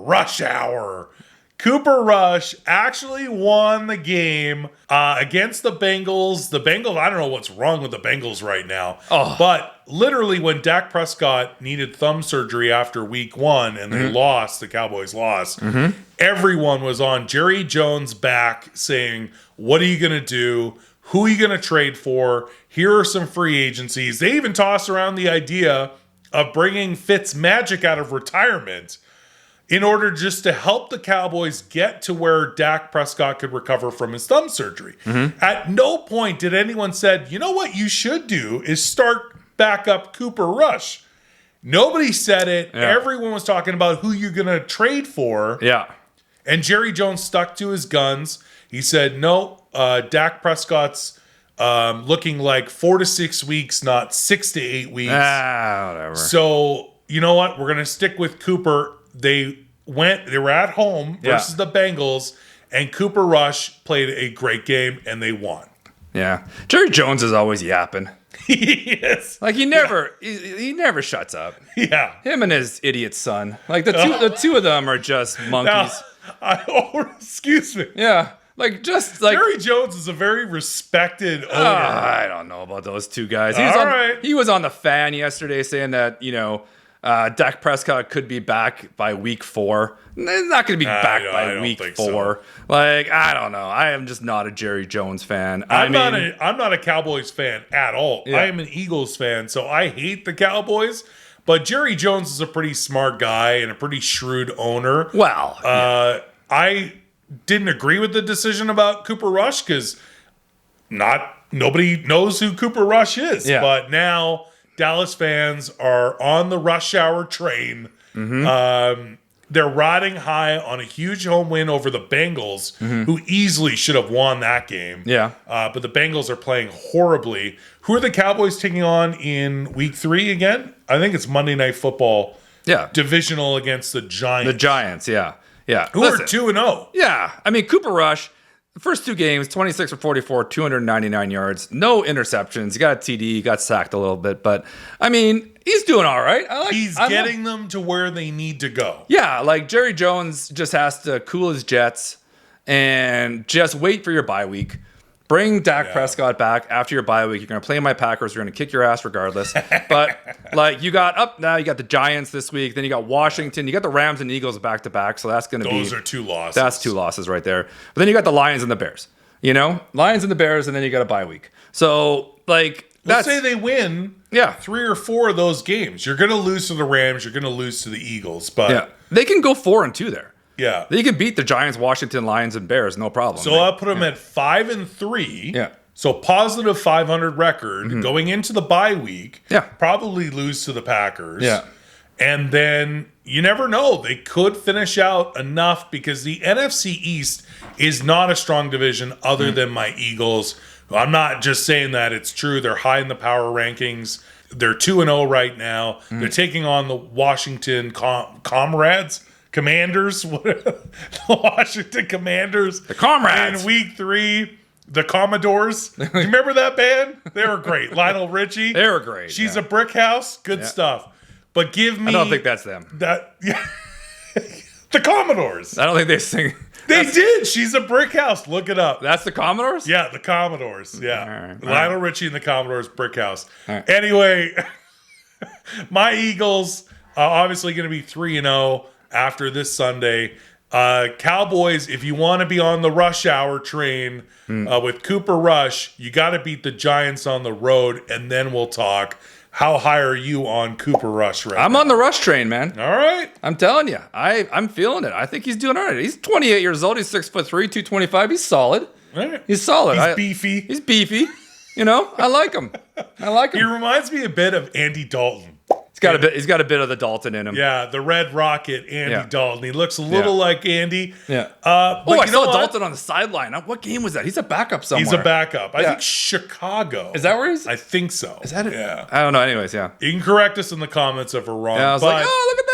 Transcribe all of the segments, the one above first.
rush hour. Cooper Rush actually won the game against the Bengals. The Bengals, I don't know what's wrong with the Bengals right now. But literally when Dak Prescott needed thumb surgery after week 1 and they lost, the Cowboys lost, everyone was on Jerry Jones' back saying, what are you going to do? Who are you going to trade for? Here are some free agencies. They even tossed around the idea of bringing Fitzmagic out of retirement in order just to help the Cowboys get to where Dak Prescott could recover from his thumb surgery. At no point did anyone said, you know what you should do is start back up Cooper Rush. Nobody said it. Yeah. Everyone was talking about who you're going to trade for. Yeah. And Jerry Jones stuck to his guns. He said, no, Dak Prescott's looking like 4 to 6 weeks, not 6 to 8 weeks. Whatever. So, you know what? We're going to stick with Cooper. They were at home versus the Bengals, and Cooper Rush played a great game, and they won. Yeah. Jerry Jones is always yapping. Yes. Like he never shuts up. Yeah. Him and his idiot son. Like the two of them are just monkeys. Excuse me. Yeah. Like Jerry Jones is a very respected owner. I don't know about those two guys. He was on the Fan yesterday saying that, Dak Prescott could be back by week 4. He's not going to be back by week 4. So. Like, I don't know. I am just not a Jerry Jones fan. I'm not a Cowboys fan at all. Yeah. I am an Eagles fan, so I hate the Cowboys. But Jerry Jones is a pretty smart guy and a pretty shrewd owner. Well, I didn't agree with the decision about Cooper Rush because nobody knows who Cooper Rush is. Yeah. But now Dallas fans are on the rush hour train. They're riding high on a huge home win over the Bengals, who easily should have won that game. Yeah. But the Bengals are playing horribly. Who are the Cowboys taking on in week 3 again? I think it's Monday Night Football. Yeah. Divisional against the Giants. The Giants, yeah. Yeah. Who are 2-0. Yeah. I mean, Cooper Rush, the first 2 games, 26 for 44, 299 yards, no interceptions. He got a TD, he got sacked a little bit, but I mean, he's doing all right. He's getting them to where they need to go. Yeah, like Jerry Jones just has to cool his jets and just wait for your bye week. Bring Dak Prescott back after your bye week. You're going to play my Packers. We're going to kick your ass regardless. But you got the Giants this week. Then you got Washington. You got the Rams and Eagles back to back. So that's going to be. Those are 2 losses. That's 2 losses right there. But then you got the Lions and the Bears. Lions and the Bears, and then you got a bye week. So let's say they win 3 or 4 of those games. You're going to lose to the Rams. You're going to lose to the Eagles. But they can go 4-2 there. Yeah. They can beat the Giants, Washington, Lions, and Bears, no problem. So I'll put them at 5-3. Yeah. So positive 500 record going into the bye week. Yeah. Probably lose to the Packers. Yeah. And then you never know. They could finish out enough because the NFC East is not a strong division other than my Eagles. I'm not just saying that. It's true. They're high in the power rankings. They're 2-0 right now. They're taking on the Washington Commanders, the Washington Commanders. The Comrades. In week 3, the Commodores. Do you remember that band? They were great. Lionel Richie. They were great. She's a brick house. Good stuff. But give me... I don't think that's them. The Commodores. I don't think they sing... They did. She's a brick house. Look it up. That's the Commodores? Yeah, the Commodores. Yeah. All right. Lionel Richie and the Commodores, brick house. Right. Anyway, my Eagles obviously going to be 3-0 after this Sunday. Cowboys, if you want to be on the rush hour train with Cooper Rush, you got to beat the Giants on the road, and then we'll talk. How high are you on Cooper Rush right I'm now? on the Rush train, man. All right. I'm telling you. I'm feeling it. I think he's doing all right. He's 28 years old. He's 6'3", 225. He's solid. Right. He's solid. He's beefy. He's beefy. I like him. He reminds me a bit of Andy Dalton. He's got a bit of the Dalton in him. Yeah, the Red Rocket, Andy Dalton. He looks a little like Andy. Yeah. But I saw Dalton on the sideline. What game was that? He's a backup somewhere. He's a backup. I think Chicago. Is that where he's? I think so. Is that it? Yeah. I don't know. Anyways, yeah. You can correct us in the comments if we're wrong. Yeah, I was like, oh, look at that.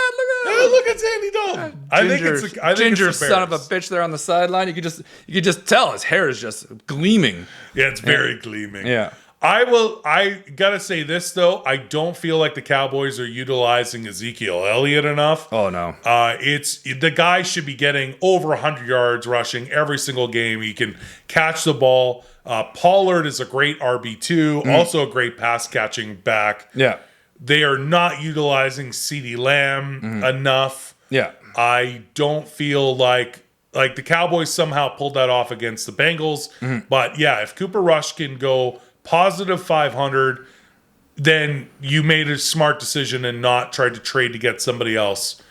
Look at Andy Dalton. I think it's Ginger the son of a bitch there on the sideline. You could just tell his hair is just gleaming. Yeah, it's very gleaming. Yeah. I gotta say this though. I don't feel like the Cowboys are utilizing Ezekiel Elliott enough. Oh no. It's the guy should be getting over 100 yards rushing every single game. He can catch the ball. Pollard is a great RB2, also a great pass catching back. Yeah. They are not utilizing CeeDee Lamb enough. Yeah. I don't feel like the Cowboys somehow pulled that off against the Bengals. But yeah, if Cooper Rush can go positive 500, then you made a smart decision and not tried to trade to get somebody else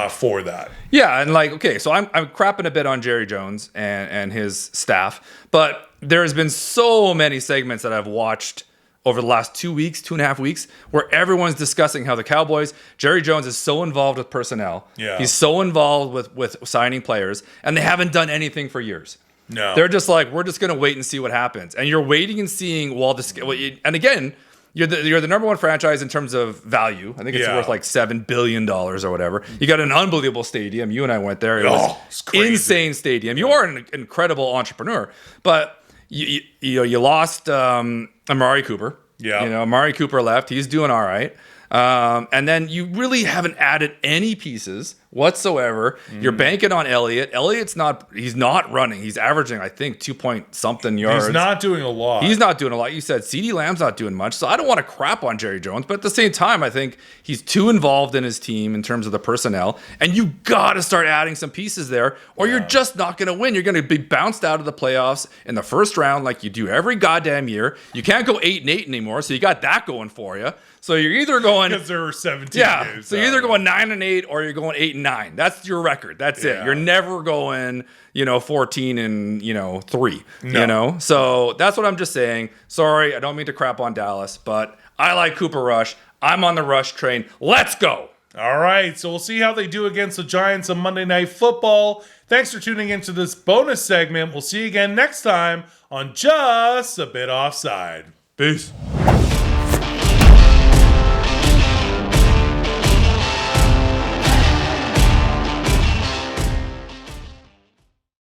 for that. Yeah, and okay, so I'm crapping a bit on Jerry Jones and his staff, but there has been so many segments that I've watched over the last 2.5 weeks, where everyone's discussing how the Cowboys, Jerry Jones is so involved with personnel. Yeah. He's so involved with signing players, and they haven't done anything for years. No. They're just like, we're just going to wait and see what happens. And you're waiting and seeing and again, you're the number one franchise in terms of value. I think it's worth like $7 billion or whatever. You got an unbelievable stadium. You and I went there. It was insane stadium. You are an incredible entrepreneur, but you lost Amari Cooper. Yeah. Amari Cooper left. He's doing all right. And then you really haven't added any pieces whatsoever. You're banking on Elliott. He's not running. He's averaging, I think, 2-point-something yards. He's not doing a lot. He's not doing a lot. You said CeeDee Lamb's not doing much. So I don't want to crap on Jerry Jones, but at the same time, I think he's too involved in his team in terms of the personnel. And you got to start adding some pieces there, or you're just not going to win. You're going to be bounced out of the playoffs in the first round like you do every goddamn year. You can't go 8-8 anymore, so you got that going for you. So you're either going, because there were 17 games. So you're either going 9-8 or you're going 8-9. That's your record. That's it. You're never going, 14-3. No. So that's what I'm just saying. Sorry, I don't mean to crap on Dallas, but I like Cooper Rush. I'm on the Rush train. Let's go. All right, so we'll see how they do against the Giants on Monday Night Football. Thanks for tuning into this bonus segment. We'll see you again next time on Just a Bit Offside. Peace.